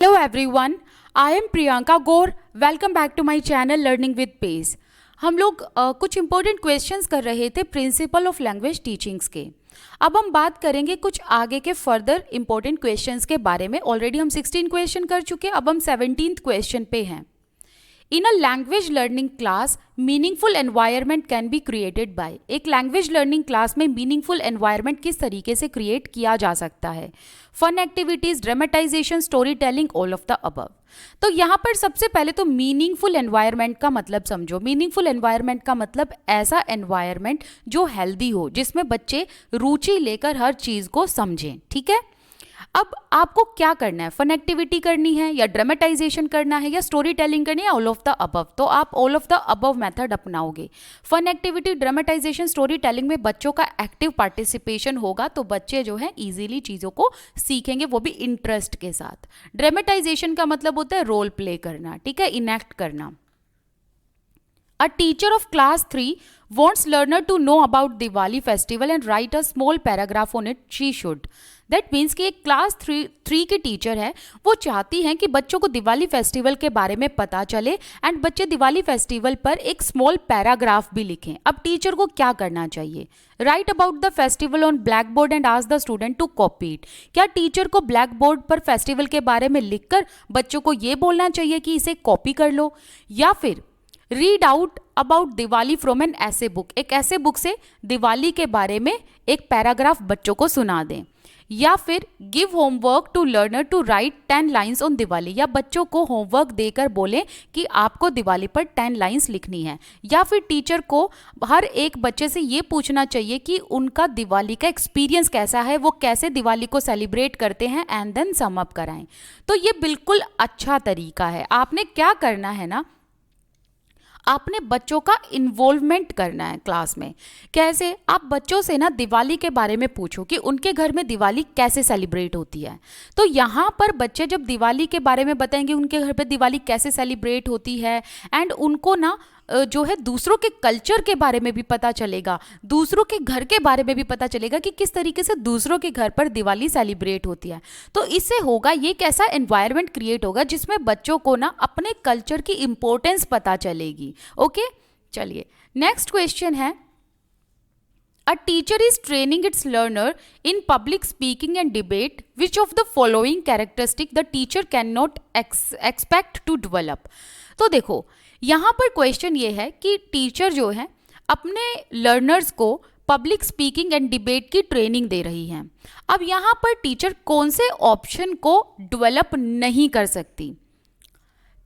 Hello everyone, I am Priyanka Gaur. Welcome back to my channel Learning with Pace. हम लोग कुछ important questions कर रहे थे प्रिंसिपल ऑफ लैंग्वेज टीचिंग्स के। अब हम बात करेंगे कुछ आगे के फर्दर इंपॉर्टेंट क्वेश्चंस के बारे में। ऑलरेडी हम 16 क्वेश्चन कर चुके हैं, अब हम 17th क्वेश्चन पे हैं। In a language learning class meaningful environment can be created by. एक लैंग्वेज लर्निंग क्लास में मीनिंगफुल एनवायरनमेंट किस तरीके से क्रिएट किया जा सकता है? Fun activities, dramatisation, story telling, all of the above. तो यहाँ पर सबसे पहले तो मीनिंगफुल एनवायरनमेंट का मतलब समझो। मीनिंगफुल एनवायरनमेंट का मतलब ऐसा एनवायरनमेंट जो हेल्दी हो, जिसमें बच्चे रुचि लेकर हर चीज को समझें। ठीक है, अब आपको क्या करना है? फन एक्टिविटी करनी है या ड्रामेटाइजेशन करना है या स्टोरी टेलिंग करनी है? All of the above. तो आप all of the above method अपनाओगे। Fun activity, dramatisation, story telling में बच्चों का एक्टिव पार्टिसिपेशन होगा, तो बच्चे जो है इजीली चीज़ों को सीखेंगे, वो भी इंटरेस्ट के साथ। ड्रामेटाइजेशन का मतलब होता है रोल प्ले करना, ठीक है, इनैक्ट करना। A teacher of class 3 wants learner to know about Diwali festival and write a small paragraph on it. She should. That means कि एक क्लास 3 की टीचर है, वो चाहती हैं कि बच्चों को दिवाली फेस्टिवल के बारे में पता चले एंड बच्चे दिवाली फेस्टिवल पर एक स्मॉल पैराग्राफ भी लिखें। अब टीचर को क्या करना चाहिए? Write about the festival on black board and ask the student to copy it. क्या टीचर को ब्लैक बोर्ड पर फेस्टिवल के बारे में लिखकर बच्चों को ये बोलना चाहिए कि इसे कॉपी कर लो, या फिर read out about Diwali from an essay book, एक ऐसे बुक से दिवाली के बारे में एक पैराग्राफ बच्चों को सुना दें, या फिर give homework to learner to write 10 lines on Diwali, या बच्चों को होमवर्क देकर बोलें कि आपको दिवाली पर 10 लाइन्स लिखनी है। या फिर टीचर को हर एक बच्चे से ये पूछना चाहिए कि उनका दिवाली का एक्सपीरियंस कैसा है, वो कैसे दिवाली को सेलिब्रेट करते हैं, एंड देन सम अप कराएं। तो ये बिल्कुल अच्छा तरीका है। आपने क्या करना है ना, आपने बच्चों का इन्वॉल्वमेंट करना है क्लास में। कैसे? आप बच्चों से ना दिवाली के बारे में पूछो कि उनके घर में दिवाली कैसे सेलिब्रेट होती है। तो यहाँ पर बच्चे जब दिवाली के बारे में बताएंगे, उनके घर पे दिवाली कैसे सेलिब्रेट होती है, एंड उनको ना जो है दूसरों के कल्चर के बारे में भी पता चलेगा, दूसरों के घर के बारे में भी पता चलेगा कि किस तरीके से दूसरों के घर पर दिवाली सेलिब्रेट होती है। तो इससे होगा ये कैसा एनवायरनमेंट क्रिएट होगा जिसमें बच्चों को ना अपने कल्चर की इंपॉर्टेंस पता चलेगी। ओके, चलिए नेक्स्ट क्वेश्चन है। A teacher is training its learner in public speaking and debate. Which of the following characteristic the teacher cannot expect to develop? तो देखो यहाँ पर क्वेश्चन ये है कि टीचर जो है अपने लर्नर्स को पब्लिक स्पीकिंग एंड डिबेट की ट्रेनिंग दे रही है। अब यहाँ पर टीचर कौन से ऑप्शन को डेवलप नहीं कर सकती?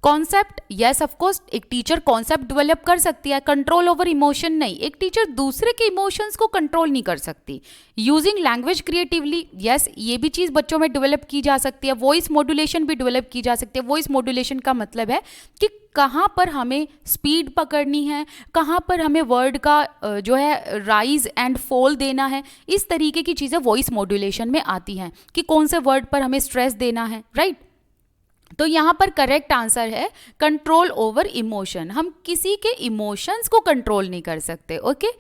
कॉन्सेप्ट, यस ऑफ कोर्स एक टीचर कॉन्सेप्ट डेवलप कर सकती है। कंट्रोल ओवर इमोशन नहीं, एक टीचर दूसरे के इमोशंस को कंट्रोल नहीं कर सकती। यूजिंग लैंग्वेज क्रिएटिवली, यस ये भी चीज़ बच्चों में डेवलप की जा सकती है। वॉइस मॉड्यूलेशन भी डेवलप की जा सकती है। वॉइस मॉड्यूलेशन का मतलब है कि कहाँ पर हमें स्पीड पकड़नी है, कहाँ पर हमें वर्ड का जो है राइज एंड फॉल देना है, इस तरीके की चीज़ें वॉइस मॉड्यूलेशन में आती हैं कि कौन से वर्ड पर हमें स्ट्रेस देना है, राइट। तो यहाँ पर करेक्ट आंसर है कंट्रोल ओवर इमोशन। हम किसी के इमोशंस को कंट्रोल नहीं कर सकते। ओके,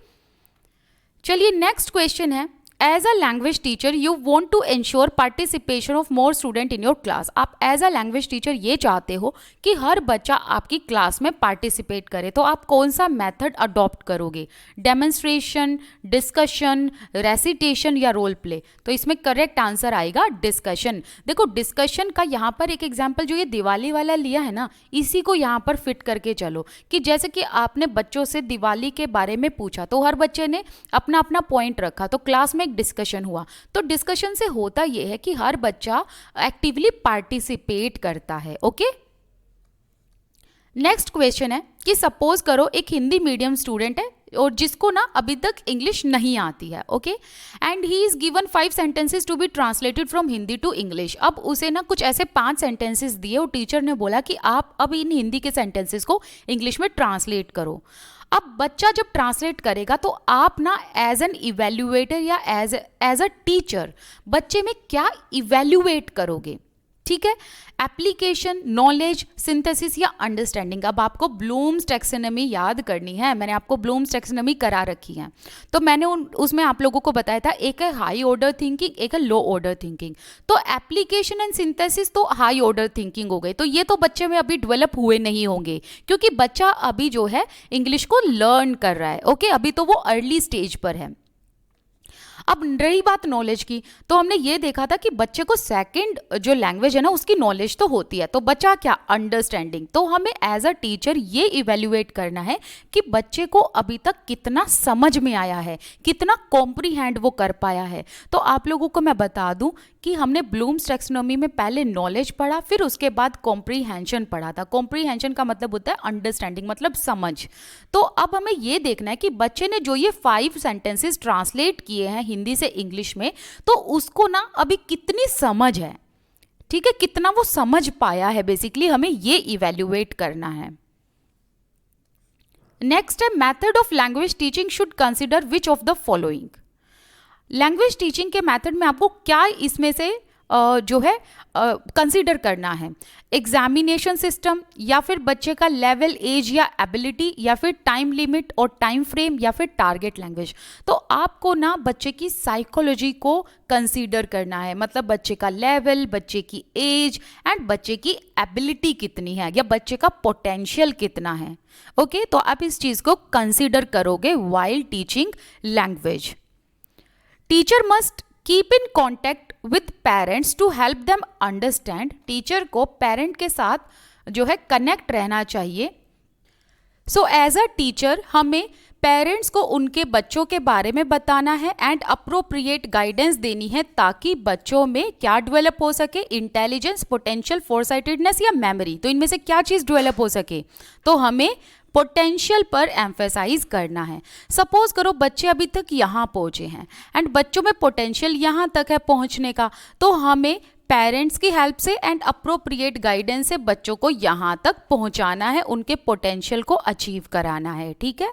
चलिए नेक्स्ट क्वेश्चन है। As a language teacher you want to ensure participation of more student in your class. आप एज अ लैंग्वेज टीचर ये चाहते हो कि हर बच्चा आपकी क्लास में पार्टिसिपेट करे, तो आप कौन सा मेथड अडॉप्ट करोगे? डेमोन्स्ट्रेशन, डिस्कशन, रेसिटेशन या रोल प्ले? तो इसमें करेक्ट आंसर आएगा डिस्कशन। देखो डिस्कशन का यहाँ पर एक एग्जाम्पल जो ये दिवाली वाला लिया है ना, इसी को यहाँ पर फिट करके चलो कि जैसे कि आपने बच्चों से दिवाली के बारे में पूछा, तो हर बच्चे ने अपना अपना पॉइंट रखा, तो क्लास में डिस्कशन हुआ। तो डिस्कशन से होता यह है कि हर बच्चा एक्टिवली पार्टिसिपेट करता है। ओके, नेक्स्ट क्वेश्चन है कि सपोज करो एक हिंदी मीडियम स्टूडेंट है और जिसको ना अभी तक इंग्लिश नहीं आती है। Okay, and he is given 5 sentences to be translated from Hindi to English. अब उसे ना कुछ ऐसे 5 सेंटेंसेस दिए और टीचर ने बोला कि आप अब इन हिंदी के सेंटेंसेस को इंग्लिश में ट्रांसलेट करो। अब बच्चा जब ट्रांसलेट करेगा तो आप ना एज एन इवेल्युएटर या एज अ टीचर बच्चे में क्या इवेल्युएट करोगे? ठीक है। एप्लीकेशन, नॉलेज, सिंथेसिस या अंडरस्टैंडिंग। अब आपको ब्लूम्स टैक्सोनॉमी याद करनी है, मैंने आपको ब्लूम्स टैक्सोनॉमी करा रखी है। तो मैंने उसमें आप लोगों को बताया था, एक है हाई ऑर्डर थिंकिंग, एक है लो ऑर्डर थिंकिंग। तो एप्लीकेशन एंड सिंथेसिस तो हाई ऑर्डर थिंकिंग हो गई, तो ये तो बच्चे में अभी डेवलप हुए नहीं होंगे, क्योंकि बच्चा अभी जो है इंग्लिश को लर्न कर रहा है। ओके, अभी तो वो अर्ली स्टेज पर है। अब रही बात नॉलेज की, तो हमने ये देखा था कि बच्चे को सेकंड जो लैंग्वेज है ना उसकी नॉलेज तो होती है, तो बचा क्या, अंडरस्टैंडिंग। तो हमें एज अ टीचर ये इवेल्युएट करना है कि बच्चे को अभी तक कितना समझ में आया है, कितना कॉम्प्रीहेंड वो कर पाया है। तो आप लोगों को मैं बता दूं कि हमने ब्लूम्स टैक्सोनॉमी में पहले नॉलेज पढ़ा, फिर उसके बाद कॉम्प्रीहेंशन पढ़ा था। कॉम्प्रीहेंशन का मतलब होता है अंडरस्टैंडिंग, मतलब समझ। तो अब हमें ये देखना है कि बच्चे ने जो ये 5 सेंटेंसेस ट्रांसलेट किए हैं हिंदी से इंग्लिश में, तो उसको ना अभी कितनी समझ है, ठीक है, कितना वो समझ पाया है, बेसिकली हमें ये इवेल्युएट करना है। नेक्स्ट है, method of language teaching should consider which of the following. Language teaching के मेथड में आपको क्या इसमें से जो है कंसीडर करना है, एग्जामिनेशन सिस्टम, या फिर बच्चे का लेवल, एज या एबिलिटी, या फिर टाइम लिमिट और टाइम फ्रेम, या फिर टारगेट लैंग्वेज। तो आपको ना बच्चे की साइकोलॉजी को कंसीडर करना है, मतलब बच्चे का लेवल, बच्चे की एज एंड बच्चे की एबिलिटी कितनी है, या बच्चे का पोटेंशियल कितना है। ओके, तो आप इस चीज को कंसीडर करोगे while teaching language. Teacher must keep in contact with parents to help them understand. Teacher को पेरेंट के साथ जो है कनेक्ट रहना चाहिए। सो एज अ टीचर हमें पेरेंट्स को उनके बच्चों के बारे में बताना है एंड अप्रोप्रिएट गाइडेंस देनी है, ताकि बच्चों में क्या डेवलप हो सके, इंटेलिजेंस, पोटेंशियल, फोरसाइटेडनेस या मेमोरी। तो इनमें से क्या चीज़ डेवलप हो सके, तो हमें पोटेंशियल पर एम्फेसाइज करना है। सपोज करो बच्चे अभी तक यहाँ पहुँचे हैं एंड बच्चों में पोटेंशियल यहाँ तक है पहुँचने का, तो हमें पेरेंट्स की हेल्प से एंड अप्रोप्रिएट गाइडेंस से बच्चों को यहाँ तक पहुँचाना है, उनके पोटेंशियल को अचीव कराना है। ठीक है।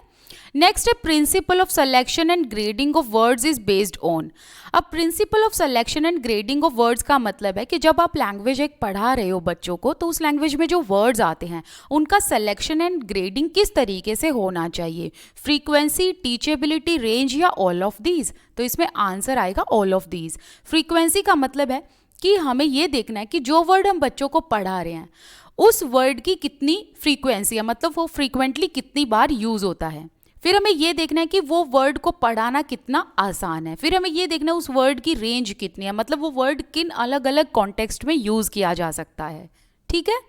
नेक्स्ट है, principle of selection and grading of words is based on. अब principle of selection and grading of words का मतलब है कि जब आप लैंग्वेज एक पढ़ा रहे हो बच्चों को, तो उस लैंग्वेज में जो वर्ड्स आते हैं उनका सिलेक्शन एंड ग्रेडिंग किस तरीके से होना चाहिए, फ्रीक्वेंसी, टीचेबिलिटी, रेंज या ऑल ऑफ दीज। तो इसमें आंसर आएगा ऑल ऑफ दीज। फ्रीक्वेंसी का मतलब है कि हमें ये देखना है कि जो वर्ड हम बच्चों को पढ़ा रहे हैं उस वर्ड की कितनी फ्रीक्वेंसी है, मतलब वो फ्रीक्वेंटली कितनी बार यूज होता है। फिर हमें ये देखना है कि वो वर्ड को पढ़ाना कितना आसान है। फिर हमें ये देखना है उस वर्ड की रेंज कितनी है, मतलब वो वर्ड किन अलग अलग कॉन्टेक्स्ट में यूज किया जा सकता है। ठीक है।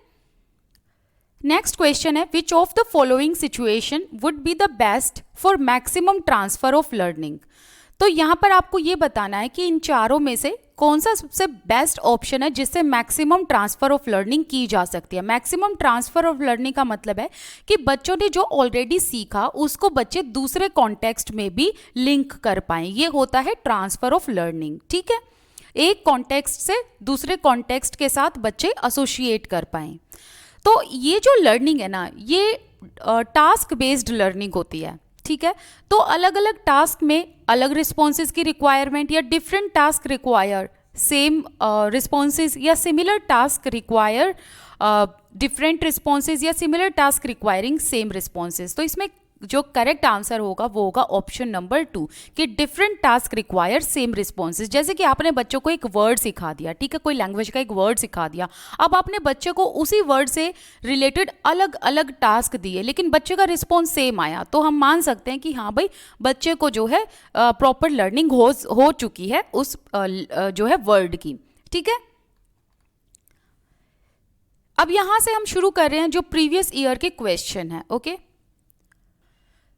नेक्स्ट क्वेश्चन है, which of the following situation would be the best for maximum transfer of learning. तो यहाँ पर आपको ये बताना है कि इन चारों में से कौन सा सबसे बेस्ट ऑप्शन है जिससे मैक्सिमम ट्रांसफर ऑफ लर्निंग की जा सकती है। मैक्सिमम ट्रांसफर ऑफ लर्निंग का मतलब है कि बच्चों ने जो ऑलरेडी सीखा उसको बच्चे दूसरे कॉन्टेक्स्ट में भी लिंक कर पाएं, ये होता है ट्रांसफर ऑफ लर्निंग। ठीक है, एक कॉन्टेक्स्ट से दूसरे कॉन्टेक्स्ट के साथ बच्चे एसोसिएट कर पाएं। तो ये जो लर्निंग है ना, ये टास्क बेस्ड लर्निंग होती है। ठीक है, तो अलग अलग टास्क में अलग रिस्पॉन्सेज की रिक्वायरमेंट, या different task require same responses, या similar task require different responses, या similar task requiring same responses. तो इसमें जो करेक्ट आंसर होगा वो होगा ऑप्शन नंबर 2 कि different task require same responses. जैसे कि आपने बच्चों को एक वर्ड सिखा दिया, ठीक है, कोई लैंग्वेज का एक वर्ड सिखा दिया, अब आपने बच्चे को उसी वर्ड से रिलेटेड अलग अलग टास्क दिए, लेकिन बच्चे का रिस्पॉन्स सेम आया, तो हम मान सकते हैं कि हाँ भाई बच्चे को जो है प्रॉपर लर्निंग हो चुकी है उस जो है वर्ड की। ठीक है, अब यहां से हम शुरू कर रहे हैं जो प्रीवियस ईयर के क्वेश्चन है। ओके,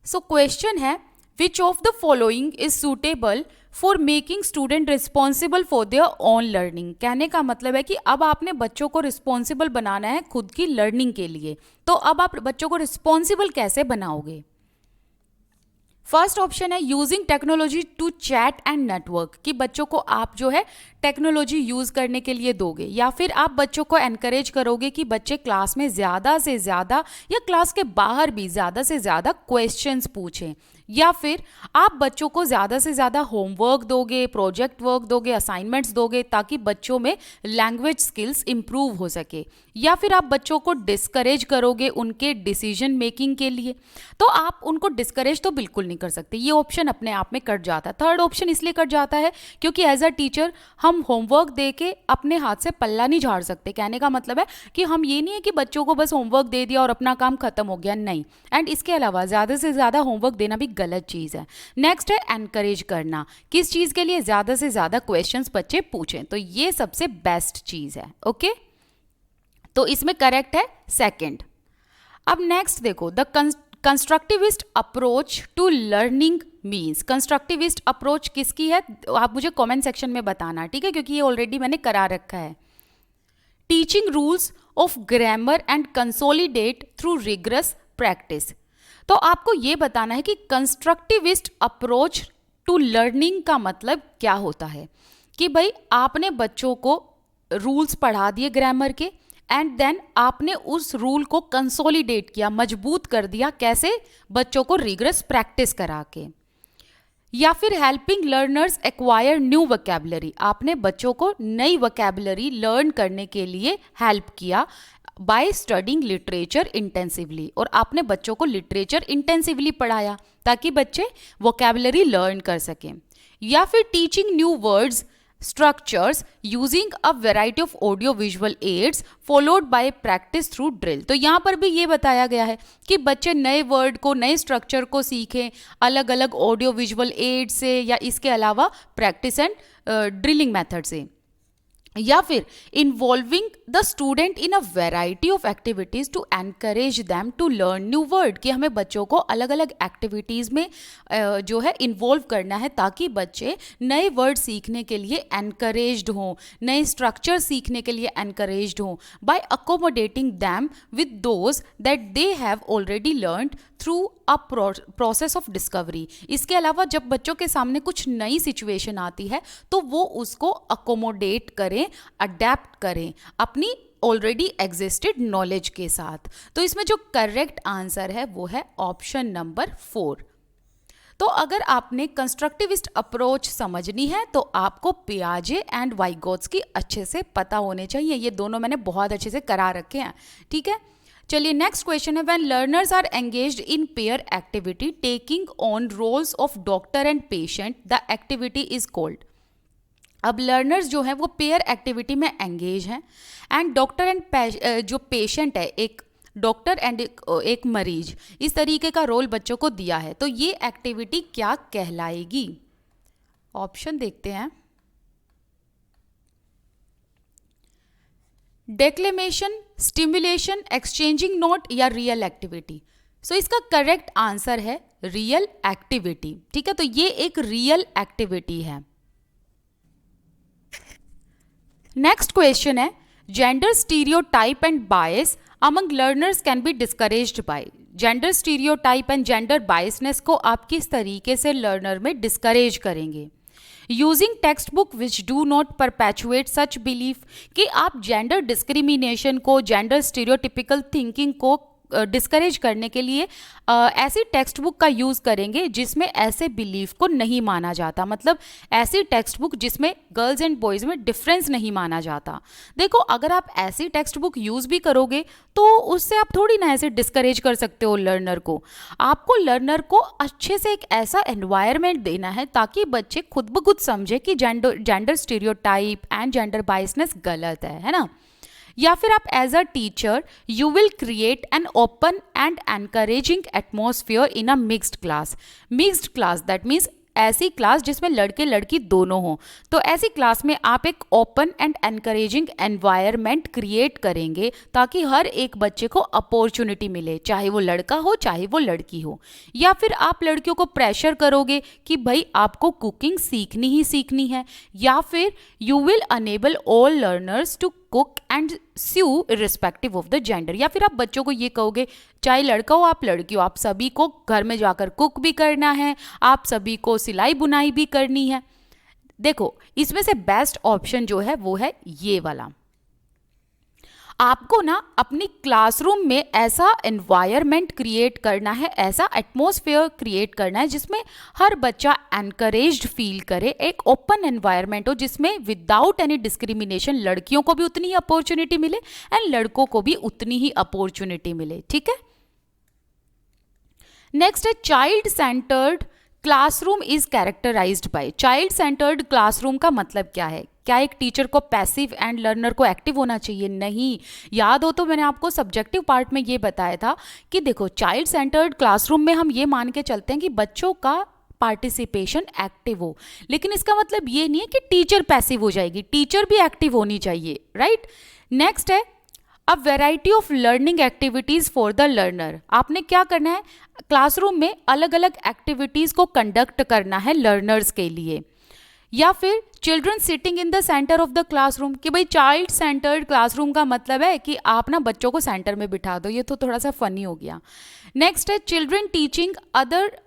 सो क्वेश्चन है, which of the following is suitable for making student responsible for their own learning. कहने का मतलब है कि अब आपने बच्चों को रिस्पॉन्सिबल बनाना है खुद की लर्निंग के लिए, तो अब आप बच्चों को रिस्पॉन्सिबल कैसे बनाओगे। फर्स्ट ऑप्शन है using technology to chat and network, कि बच्चों को आप जो है टेक्नोलॉजी यूज करने के लिए दोगे, या फिर आप बच्चों को एनकरेज करोगे कि बच्चे क्लास में ज़्यादा से ज़्यादा या क्लास के बाहर भी ज़्यादा से ज़्यादा क्वेश्चंस पूछें, या फिर आप बच्चों को ज़्यादा से ज़्यादा होमवर्क दोगे, प्रोजेक्ट वर्क दोगे, असाइनमेंट्स दोगे ताकि बच्चों में लैंग्वेज स्किल्स इंप्रूव हो सके, या फिर आप बच्चों को डिस्करेज करोगे उनके डिसीजन मेकिंग के लिए। तो आप उनको डिस्करेज तो बिल्कुल नहीं कर सकते, ये ऑप्शन अपने आप में कट जाता है। थर्ड ऑप्शन इसलिए कट जाता है क्योंकि एज अ टीचर हम होमवर्क दे के अपने हाथ से पल्ला नहीं झाड़ सकते। कहने का मतलब है कि हम ये नहीं है कि बच्चों को बस होमवर्क दे दिया और अपना काम खत्म हो गया, नहीं। एंड इसके अलावा ज़्यादा से ज़्यादा होमवर्क देना भी गलत चीज़ है। नेक्स्ट है एनकरेज करना, किस चीज़ के लिए? ज़्यादा से ज़्यादा क्वेश्चंस बच्चे पूछें, तो ये सबसे बेस्ट चीज़ है। ओके, तो इसमें करेक्ट है सेकंड। अब नेक्स्ट देखो, the constructivist approach to learning means. Constructivist approach किसकी है? आप मुझे कमेंट सेक्शन में बताना, ठीक है, क्योंकि ये ऑलरेडी मैंने करा रखा है। Teaching rules of grammar and consolidate through rigorous practice. तो आपको ये बताना है कि कंस्ट्रक्टिविस्ट अप्रोच टू लर्निंग का मतलब क्या होता है। कि भाई आपने बच्चों को रूल्स पढ़ा दिए ग्रामर के, एंड देन आपने उस रूल को कंसोलिडेट किया, मजबूत कर दिया, कैसे? बच्चों को रिगरस प्रैक्टिस करा के। या फिर helping learners acquire new vocabulary, आपने बच्चों को नई वोकैबुलरी लर्न करने के लिए हेल्प किया बाय स्टडिंग लिटरेचर इंटेंसिवली, और आपने बच्चों को लिटरेचर इंटेंसिवली पढ़ाया ताकि बच्चे वोकैबुलरी लर्न कर सकें। या फिर teaching new words structures using a variety of audio visual aids followed by practice through drill। तो यहाँ पर भी ये बताया गया है कि बच्चे नए वर्ड को, नए स्ट्रक्चर को सीखें अलग अलग ऑडियो विजुअल एड से, या इसके अलावा प्रैक्टिस एंड ड्रिलिंग मेथड से। या फिर involving the student in a variety of activities to encourage them to learn new word, कि हमें बच्चों को अलग अलग एक्टिविटीज़ में जो है इन्वॉल्व करना है ताकि बच्चे नए वर्ड सीखने के लिए एनकरेज्ड हों, नए स्ट्रक्चर सीखने के लिए एनकरेज्ड हों, by accommodating them with those that they have already learned through a process of discovery. इसके अलावा जब बच्चों के सामने कुछ नई सिचुएशन आती है तो वो उसको अकोमोडेट करें, अडेप्ट करें अपनी ऑलरेडी एग्जिस्टेड नॉलेज के साथ। तो इसमें जो करेक्ट आंसर है वो है ऑप्शन नंबर 4। तो अगर आपने कंस्ट्रक्टिविस्ट अप्रोच समझनी है तो आपको पियाजे एंड वाइगोत्स की अच्छे से पता होने चाहिए, ये दोनों मैंने बहुत अच्छे से करा रखे हैं, ठीक है। चलिए नेक्स्ट क्वेश्चन है, when learners are engaged in pair activity taking on roles of doctor and patient the activity is called. अब लर्नर्स जो हैं वो पेयर एक्टिविटी में एंगेज हैं, एंड डॉक्टर एंड जो पेशेंट है, एक डॉक्टर एंड एक मरीज, इस तरीके का रोल बच्चों को दिया है, तो ये एक्टिविटी क्या कहलाएगी? ऑप्शन देखते हैं। डेक्लेमेशन, स्टिमुलेशन, एक्सचेंजिंग नोट या रियल एक्टिविटी। सो इसका करेक्ट आंसर है रियल एक्टिविटी, ठीक है। तो ये एक रियल एक्टिविटी है। नेक्स्ट क्वेश्चन है, gender stereotype and bias among learners can be discouraged by. Gender stereotype and gender biasness को आप किस तरीके से लर्नर में डिस्करेज करेंगे? Using text book which do not perpetuate such belief, कि आप जेंडर डिस्क्रिमिनेशन को, जेंडर स्टीरियोटिपिकल थिंकिंग को डिस्करेज करने के लिए ऐसी टेक्स्ट बुक का यूज़ करेंगे जिसमें ऐसे बिलीफ को नहीं माना जाता, मतलब ऐसी टेक्स्ट बुक जिसमें गर्ल्स एंड बॉयज़ में डिफरेंस नहीं माना जाता। देखो, अगर आप ऐसी टेक्स्ट बुक यूज़ भी करोगे तो उससे आप थोड़ी ना ऐसे डिस्करेज कर सकते हो लर्नर को। आपको लर्नर को अच्छे से एक ऐसा एनवायरनमेंट देना है ताकि बच्चे खुद ब खुद समझे कि gender stereotype and gender biasness गलत है ना। या फिर आप as a teacher you will create an open and encouraging atmosphere in a mixed class. Mixed class that means ऐसी क्लास जिसमें लड़के लड़की दोनों हों। तो ऐसी क्लास में आप एक open and encouraging environment create करेंगे ताकि हर एक बच्चे को अपॉर्चुनिटी मिले, चाहे वो लड़का हो चाहे वो लड़की हो। या फिर आप लड़कियों को प्रेशर करोगे कि भाई आपको कुकिंग सीखनी ही सीखनी है। या फिर you will enable all learners to cook and sew irrespective of the gender. या फिर आप बच्चों को ये कहोगे चाहे लड़का हो आप लड़की हो, आप सभी को घर में जाकर कुक भी करना है, आप सभी को सिलाई बुनाई भी करनी है। देखो, इसमें से बेस्ट ऑप्शन जो है वो है ये वाला। आपको ना अपनी क्लासरूम में ऐसा एनवायरनमेंट क्रिएट करना है, ऐसा एटमॉस्फेयर क्रिएट करना है जिसमें हर बच्चा एनकरेज्ड फील करे, एक ओपन एनवायरनमेंट हो जिसमें विदाउट एनी डिस्क्रिमिनेशन लड़कियों को भी उतनी ही अपॉर्चुनिटी मिले एंड लड़कों को भी उतनी ही अपॉर्चुनिटी मिले, ठीक है। नेक्स्ट है child centred classroom is characterised by. Child centred classroom का मतलब क्या है? क्या एक टीचर को पैसिव एंड लर्नर को एक्टिव होना चाहिए? नहीं। याद हो तो मैंने आपको सब्जेक्टिव पार्ट में ये बताया था कि देखो चाइल्ड सेंटर्ड क्लासरूम में हम ये मान के चलते हैं कि बच्चों का पार्टिसिपेशन एक्टिव हो, लेकिन इसका मतलब ये नहीं है कि टीचर पैसिव हो जाएगी, टीचर भी एक्टिव होनी चाहिए, राइट। नेक्स्ट है अ variety of learning activities for the learner. आपने क्या करना है, क्लासरूम में अलग अलग एक्टिविटीज को कंडक्ट करना है लर्नर्स के लिए। या फिर children sitting in the centre of the classroom, कि भाई चाइल्ड सेंटर्ड क्लासरूम का मतलब है कि आप ना बच्चों को सेंटर में बिठा दो, ये तो थोड़ा सा फनी हो गया। नेक्स्ट है children teaching other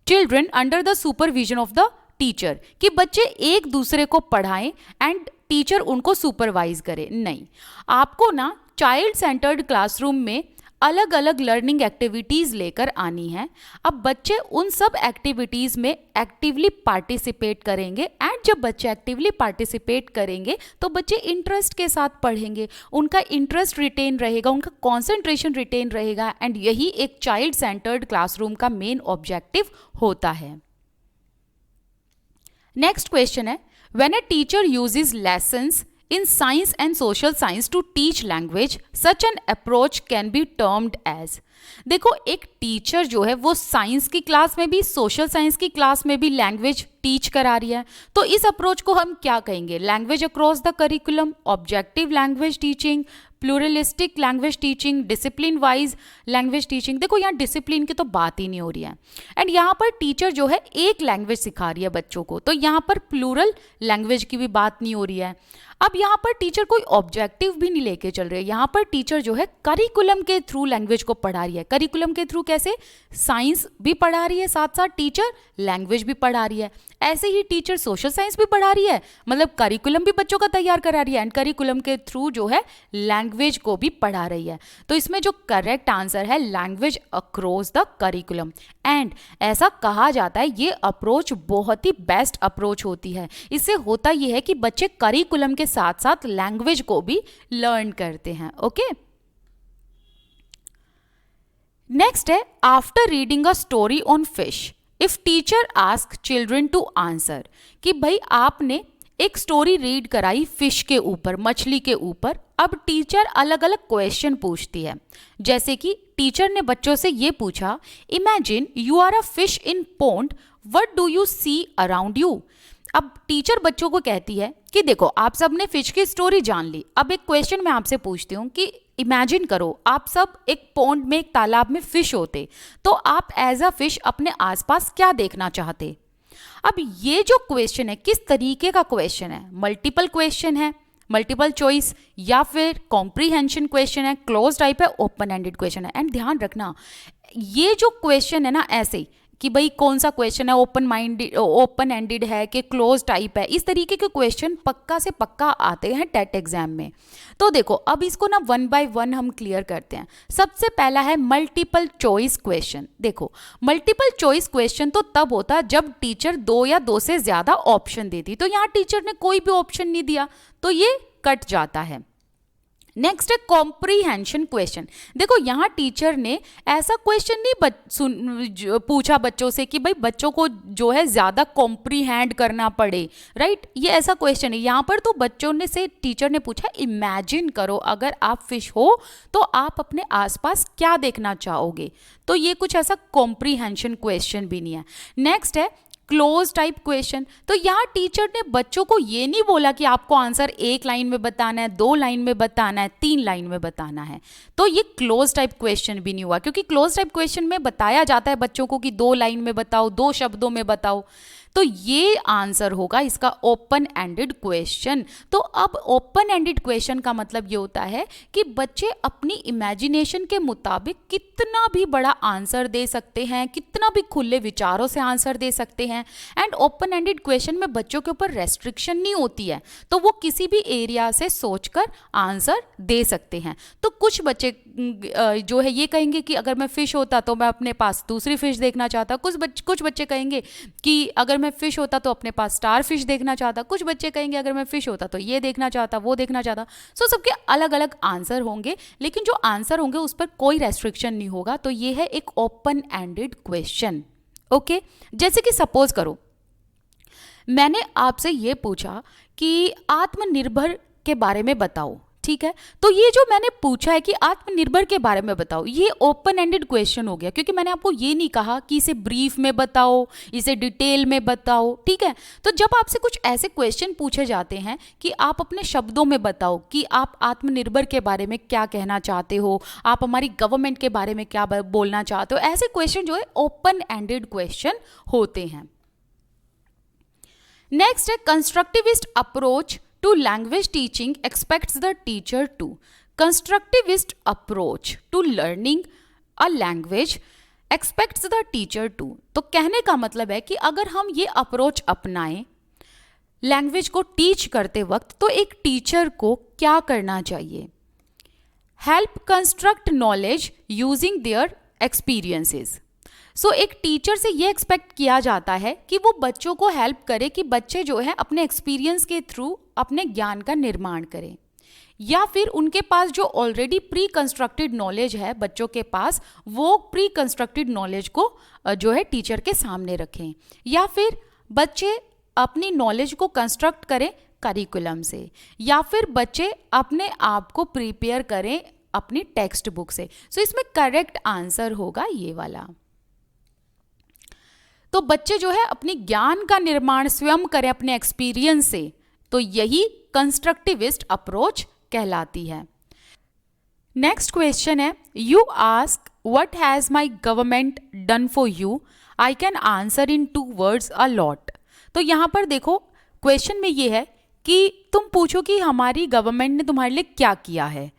children under the supervision of the teacher, कि बच्चे एक दूसरे को पढ़ाएं एंड टीचर उनको सुपरवाइज करे। नहीं, आपको ना चाइल्ड सेंटर्ड क्लासरूम में अलग अलग लर्निंग एक्टिविटीज़ लेकर आनी है। अब बच्चे उन सब एक्टिविटीज़ में एक्टिवली पार्टिसिपेट करेंगे एंड जब बच्चे एक्टिवली पार्टिसिपेट करेंगे तो बच्चे इंटरेस्ट के साथ पढ़ेंगे, उनका इंटरेस्ट रिटेन रहेगा, उनका कॉन्सेंट्रेशन रिटेन रहेगा एंड यही एक चाइल्ड सेंटर्ड क्लासरूम का मेन ऑब्जेक्टिव होता है। नेक्स्ट क्वेश्चन है when a teacher uses lessons in science and social science to teach language, such an approach can be termed as। देखो एक टीचर जो है वो साइंस की क्लास में भी सोशल साइंस की क्लास में भी लैंग्वेज टीच करा रही है, तो इस अप्रोच को हम क्या कहेंगे? Language across the curriculum, objective language teaching, pluralistic language teaching, discipline wise language teaching. देखो यहाँ डिसिप्लिन की तो बात ही नहीं हो रही है एंड यहाँ पर टीचर जो है एक लैंग्वेज सिखा रही है बच्चों को, तो यहाँ पर प्लूरल लैंग्वेज की भी बात नहीं हो रही है। अब यहाँ पर टीचर कोई ऑब्जेक्टिव भी नहीं लेके चल रही है, यहाँ पर टीचर जो है करिकुलम के थ्रू लैंग्वेज को पढ़ा रही है। करिकुलम के थ्रू कैसे? साइंस भी पढ़ा रही है, साथ साथ टीचर लैंग्वेज भी पढ़ा रही है। ऐसे ही टीचर सोशल साइंस भी पढ़ा रही है, मतलब करिकुलम भी बच्चों का तैयार करा रही है एंड करिकुलम के थ्रू जो है लैंग्वेज को भी पढ़ा रही है। तो इसमें जो करेक्ट आंसर है language across the curriculum. And ऐसा कहा जाता है ये अप्रोच बहुत ही बेस्ट अप्रोच होती है। इससे होता ये है कि बच्चे करिकुलम के साथ साथ लैंग्वेज को भी लर्न करते हैं। ओके, नेक्स्ट है after reading a story on fish if teacher ask children to answer, कि भाई आपने एक स्टोरी रीड कराई फिश के ऊपर, मछली के ऊपर। अब टीचर अलग अलग क्वेश्चन पूछती है, जैसे कि टीचर ने बच्चों से ये पूछा, imagine you are a fish in pond, what do you see around you. अब टीचर बच्चों को कहती है कि देखो आप सब ने फिश की स्टोरी जान ली, अब एक क्वेश्चन मैं आपसे पूछती हूँ कि इमेजिन करो आप सब एक पॉन्ड में, एक तालाब में फिश होते, तो आप एज अ फिश अपने आसपास क्या देखना चाहते। अब ये जो क्वेश्चन है किस तरीके का क्वेश्चन है? मल्टीपल क्वेश्चन है, मल्टीपल चॉइस, या फिर कॉम्प्रीहेंशन क्वेश्चन है, क्लोज टाइप है, ओपन एंडेड क्वेश्चन है। एंड ध्यान रखना ये जो क्वेश्चन है ना ऐसे कि भाई कौन सा क्वेश्चन है, ओपन एंडेड है कि क्लोज टाइप है, इस तरीके के क्वेश्चन पक्का से पक्का आते हैं टेट एग्जाम में। तो देखो अब इसको ना वन बाय वन हम क्लियर करते हैं। सबसे पहला है मल्टीपल चॉइस क्वेश्चन। देखो मल्टीपल चॉइस क्वेश्चन तो तब होता है जब टीचर 2 या 2 से ज्यादा ऑप्शन देती, तो यहाँ टीचर ने कोई भी ऑप्शन नहीं दिया तो ये कट जाता है। नेक्स्ट है कॉम्प्रीहेंशन क्वेश्चन। देखो यहाँ टीचर ने ऐसा क्वेश्चन नहीं पूछा बच्चों से कि भाई बच्चों को जो है ज़्यादा कॉम्प्रीहेंड करना पड़े, राइट, ये ऐसा क्वेश्चन है। यहाँ पर तो बच्चों ने से टीचर ने पूछा इमेजिन करो अगर आप फिश हो तो आप अपने आसपास क्या देखना चाहोगे, तो ये कुछ ऐसा कॉम्प्रीहेंशन क्वेश्चन भी नहीं है। नेक्स्ट है क्लोज टाइप क्वेश्चन। तो यहाँ टीचर ने बच्चों को ये नहीं बोला कि आपको आंसर 1 लाइन में बताना है, 2 लाइन में बताना है, 3 लाइन में बताना है, तो ये क्लोज टाइप क्वेश्चन भी नहीं हुआ, क्योंकि क्लोज टाइप क्वेश्चन में बताया जाता है बच्चों को कि 2 लाइन में बताओ, 2 शब्दों में बताओ। तो ये आंसर होगा इसका ओपन एंडेड क्वेश्चन। तो अब ओपन एंडेड क्वेश्चन का मतलब ये होता है कि बच्चे अपनी इमेजिनेशन के मुताबिक कितना भी बड़ा आंसर दे सकते हैं, कितना भी खुले विचारों से आंसर दे सकते हैं। एंड ओपन एंडेड क्वेश्चन में बच्चों के ऊपर रेस्ट्रिक्शन नहीं होती है, तो वो किसी भी एरिया से सोचकर आंसर दे सकते हैं। तो कुछ बच्चे जो है ये कहेंगे कि अगर मैं फिश होता तो मैं अपने पास दूसरी फिश देखना चाहता। कुछ बच्चे कहेंगे कि अगर मैं फिश होता तो अपने पास स्टार फिश देखना चाहता। कुछ बच्चे कहेंगे अगर मैं फिश होता तो ये देखना चाहता, वो देखना चाहता। सो सबके अलग अलग आंसर होंगे, लेकिन जो आंसर होंगे उस पर कोई रेस्ट्रिक्शन नहीं होगा। तो ये है एक ओपन एंडेड क्वेश्चन। ओके, जैसे कि सपोज करो मैंने आपसे ये पूछा कि आत्मनिर्भर के बारे में बताओ, ठीक है। तो ये जो मैंने पूछा है कि आत्मनिर्भर के बारे में बताओ, ये ओपन एंडेड क्वेश्चन हो गया, क्योंकि मैंने आपको ये नहीं कहा कि इसे ब्रीफ में बताओ, इसे डिटेल में बताओ, ठीक है। तो जब आपसे कुछ ऐसे क्वेश्चन पूछे जाते हैं कि आप अपने शब्दों में बताओ कि आप आत्मनिर्भर के बारे में क्या कहना चाहते हो, आप हमारी गवर्नमेंट के बारे में क्या बोलना चाहते हो, ऐसे क्वेश्चन जो है ओपन एंडेड क्वेश्चन होते हैं। नेक्स्ट है constructivist approach to language teaching expects the teacher to constructivist approach to learning a language expects the teacher to। तो कहने का मतलब है कि अगर हम ये अप्रोच अपनाएं लैंग्वेज को टीच करते वक्त तो एक टीचर को क्या करना चाहिए? Help construct knowledge using their experiences. So एक टीचर से ये एक्सपेक्ट किया जाता है कि वो बच्चों को हेल्प करे कि बच्चे जो है अपने एक्सपीरियंस के थ्रू अपने ज्ञान का निर्माण करें, या फिर उनके पास जो ऑलरेडी प्री कंस्ट्रक्टेड नॉलेज है बच्चों के पास, वो प्री कंस्ट्रक्टेड नॉलेज को जो है टीचर के सामने रखें, या फिर बच्चे अपनी नॉलेज को कंस्ट्रक्ट करें करिकुलम से, या फिर बच्चे अपने आप को प्रिपेयर करें अपनी टेक्स्ट बुक से। सो इसमें करेक्ट आंसर होगा ये वाला। तो बच्चे जो है अपनी ज्ञान का निर्माण स्वयं करें अपने एक्सपीरियंस से, तो यही कंस्ट्रक्टिविस्ट अप्रोच कहलाती है। नेक्स्ट क्वेश्चन है you ask what has my government done for you, I can answer in 2 words a lot. तो यहाँ पर देखो क्वेश्चन में ये है कि तुम पूछो कि हमारी गवर्नमेंट ने तुम्हारे लिए क्या किया है।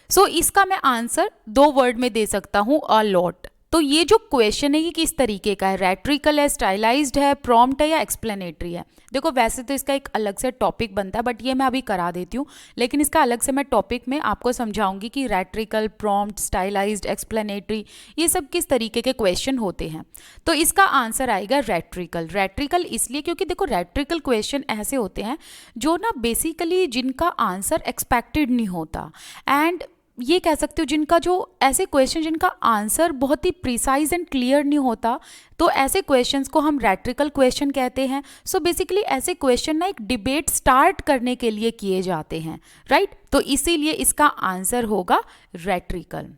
सो इसका मैं आंसर 2 word में दे सकता हूँ, अ लॉट। तो ये जो क्वेश्चन है ये किस तरीके का है, रेट्रिकल है, स्टाइलाइज्ड है, प्रॉम्प्ट है या एक्सप्लेनेटरी है? देखो वैसे तो इसका एक अलग से टॉपिक बनता है, बट ये मैं अभी करा देती हूँ, लेकिन इसका अलग से मैं टॉपिक में आपको समझाऊंगी कि रेट्रिकल, प्रॉम्प्ट, स्टाइलाइज्ड, एक्सप्लेनेटरी ये सब किस तरीके के क्वेश्चन होते हैं। तो इसका आंसर आएगा रेट्रिकल। रेट्रिकल इसलिए क्योंकि देखो रेट्रिकल क्वेश्चन ऐसे होते हैं जो ना बेसिकली जिनका आंसर एक्सपेक्टेड नहीं होता, एंड ये कह सकते हो जिनका जो ऐसे क्वेश्चन जिनका आंसर बहुत ही प्रिसाइज एंड क्लियर नहीं होता, तो ऐसे क्वेश्चंस को हम रेट्रिकल क्वेश्चन कहते हैं। सो बेसिकली ऐसे क्वेश्चन ना एक डिबेट स्टार्ट करने के लिए किए जाते हैं, राइट। तो इसीलिए इसका आंसर होगा रेट्रिकल।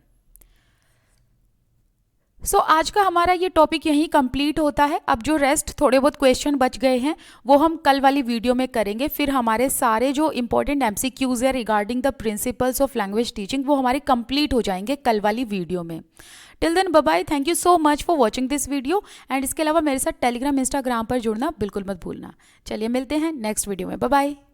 सो आज का हमारा ये टॉपिक यहीं कंप्लीट होता है। अब जो रेस्ट थोड़े बहुत क्वेश्चन बच गए हैं वो हम कल वाली वीडियो में करेंगे। फिर हमारे सारे जो इंपॉर्टेंट MCQs है regarding the principles of language teaching वो हमारे कंप्लीट हो जाएंगे कल वाली वीडियो में। Till then bye bye, thank you so much for watching this video, and इसके अलावा मेरे साथ टेलीग्राम, इंस्टाग्राम पर जुड़ना बिल्कुल मत भूलना। चलिए मिलते हैं नेक्स्ट वीडियो में, बाय बाय।